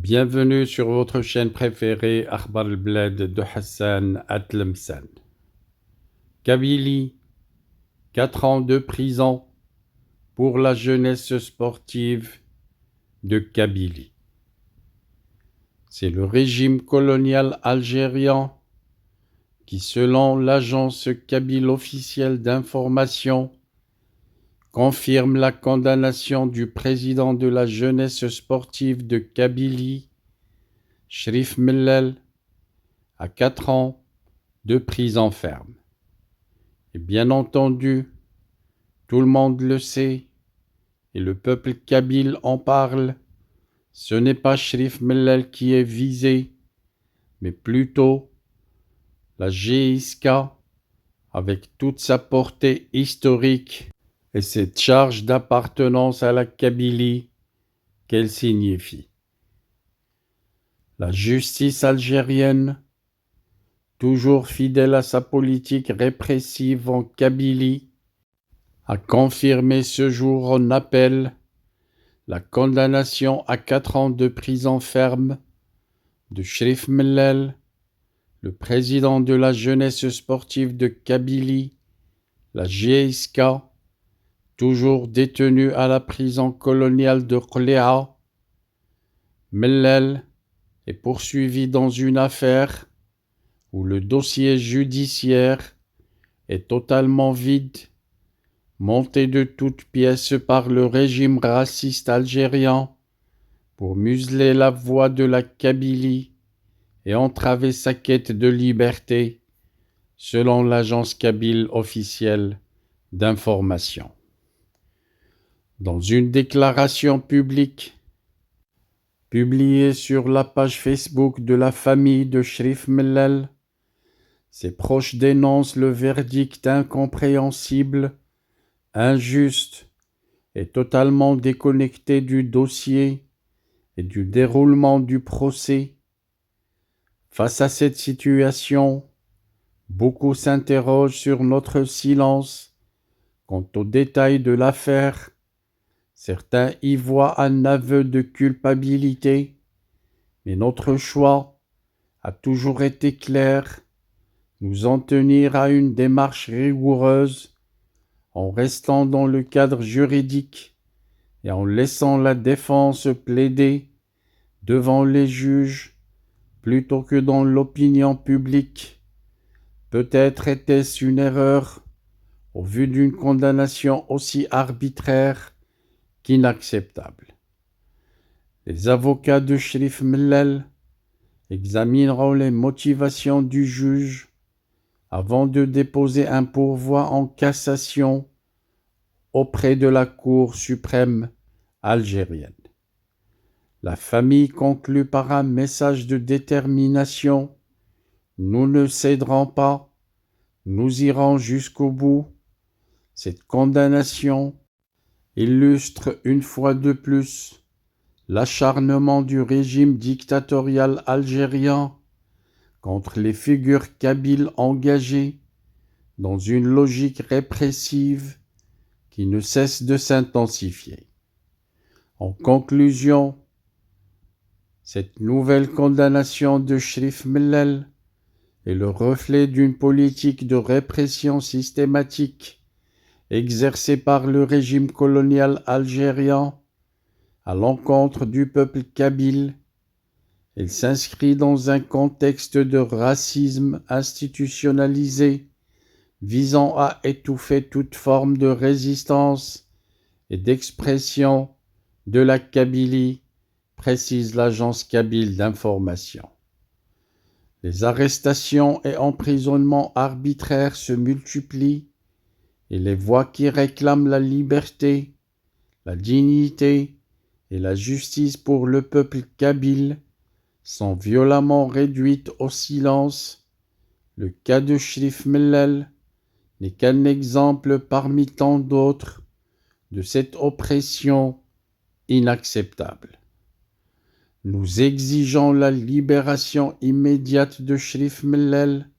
Bienvenue sur votre chaîne préférée Akhbar al-Bled de Hassan Atlemsan. Kabylie, 4 ans de prison pour la jeunesse sportive de Kabylie. C'est le régime colonial algérien qui, selon l'agence kabyle officielle d'information, confirme la condamnation du président de la jeunesse sportive de Kabylie, Cherif Mellel, à 4 ans de prison ferme. Et bien entendu, tout le monde le sait, et le peuple kabyle en parle, ce n'est pas Cherif Mellel qui est visé, mais plutôt la GISK avec toute sa portée historique et cette charge d'appartenance à la Kabylie qu'elle signifie. La justice algérienne, toujours fidèle à sa politique répressive en Kabylie, a confirmé ce jour en appel la condamnation à 4 ans de prison ferme de Cherif Mellel, le président de la jeunesse sportive de Kabylie, la GISK, toujours détenu à la prison coloniale de Qléa. Mellel est poursuivi dans une affaire où le dossier judiciaire est totalement vide, monté de toutes pièces par le régime raciste algérien pour museler la voix de la Kabylie et entraver sa quête de liberté, selon l'agence kabyle officielle d'information. Dans une déclaration publique publiée sur la page Facebook de la famille de Cherif Mellel, ses proches dénoncent le verdict incompréhensible, injuste et totalement déconnecté du dossier et du déroulement du procès. Face à cette situation, beaucoup s'interrogent sur notre silence quant aux détails de l'affaire. Certains y voient un aveu de culpabilité, mais notre choix a toujours été clair: nous en tenir à une démarche rigoureuse, en restant dans le cadre juridique et en laissant la défense plaider devant les juges plutôt que dans l'opinion publique. Peut-être était-ce une erreur au vu d'une condamnation aussi arbitraire qu'inacceptable. Les avocats de Cherif Mellel examineront les motivations du juge avant de déposer un pourvoi en cassation auprès de la Cour suprême algérienne. La famille conclut par un message de détermination: nous ne céderons pas, nous irons jusqu'au bout. Cette condamnation illustre une fois de plus l'acharnement du régime dictatorial algérien contre les figures kabyles engagées dans une logique répressive qui ne cesse de s'intensifier. En conclusion, cette nouvelle condamnation de Cherif Mellel est le reflet d'une politique de répression systématique exercée par le régime colonial algérien à l'encontre du peuple kabyle. Elle s'inscrit dans un contexte de racisme institutionnalisé visant à étouffer toute forme de résistance et d'expression de la Kabylie, précise l'agence kabyle d'information. Les arrestations et emprisonnements arbitraires se multiplient et les voix qui réclament la liberté, la dignité et la justice pour le peuple kabyle sont violemment réduites au silence. Le cas de Cherif Mellel n'est qu'un exemple parmi tant d'autres de cette oppression inacceptable. Nous exigeons la libération immédiate de Cherif Mellel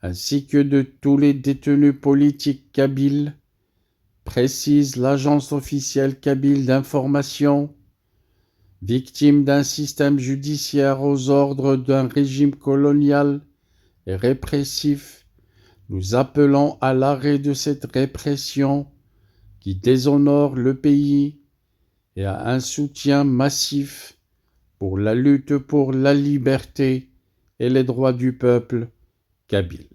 ainsi que de tous les détenus politiques kabyles, précise l'agence officielle kabyle d'information. victime d'un système judiciaire aux ordres d'un régime colonial et répressif, nous appelons à l'arrêt de cette répression qui déshonore le pays et à un soutien massif pour la lutte pour la liberté et les droits du peuple kabyle.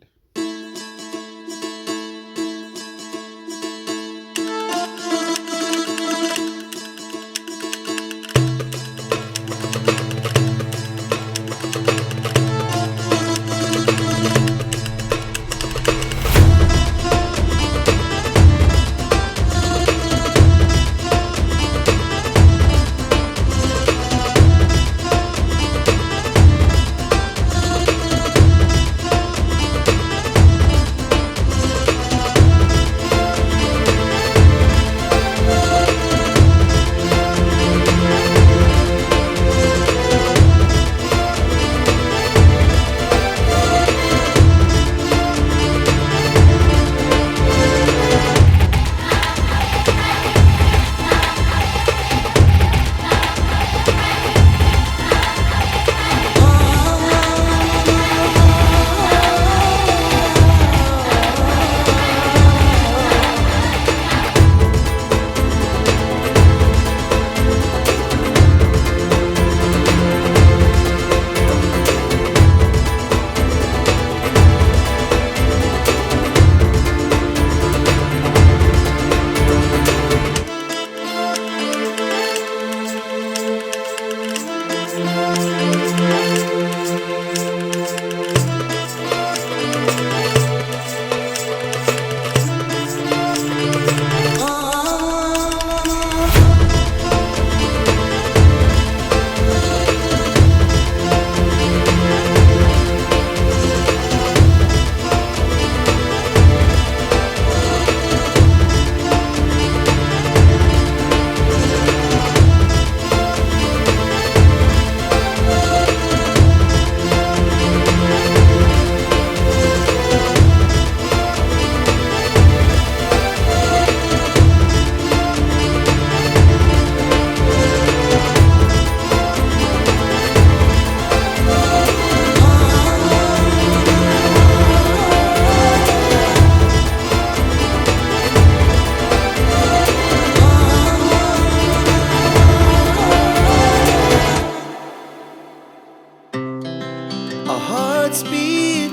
Our hearts beat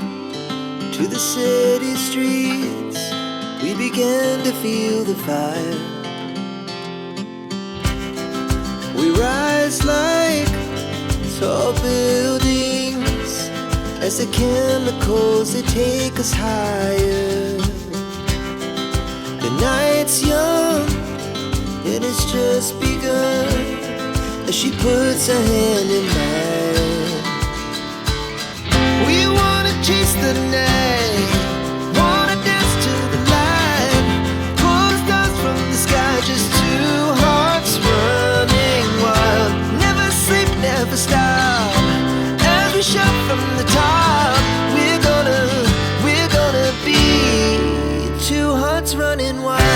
to the city streets. We began to feel the fire. We rise like tall buildings as the chemicals, they take us higher. The night's young and it's just begun as she puts her hand in mine. We wanna chase the night, wanna dance to the light, pull the stars from the sky, just two hearts running wild. Never sleep, never stop, as we shout from the top. We're gonna be two hearts running wild.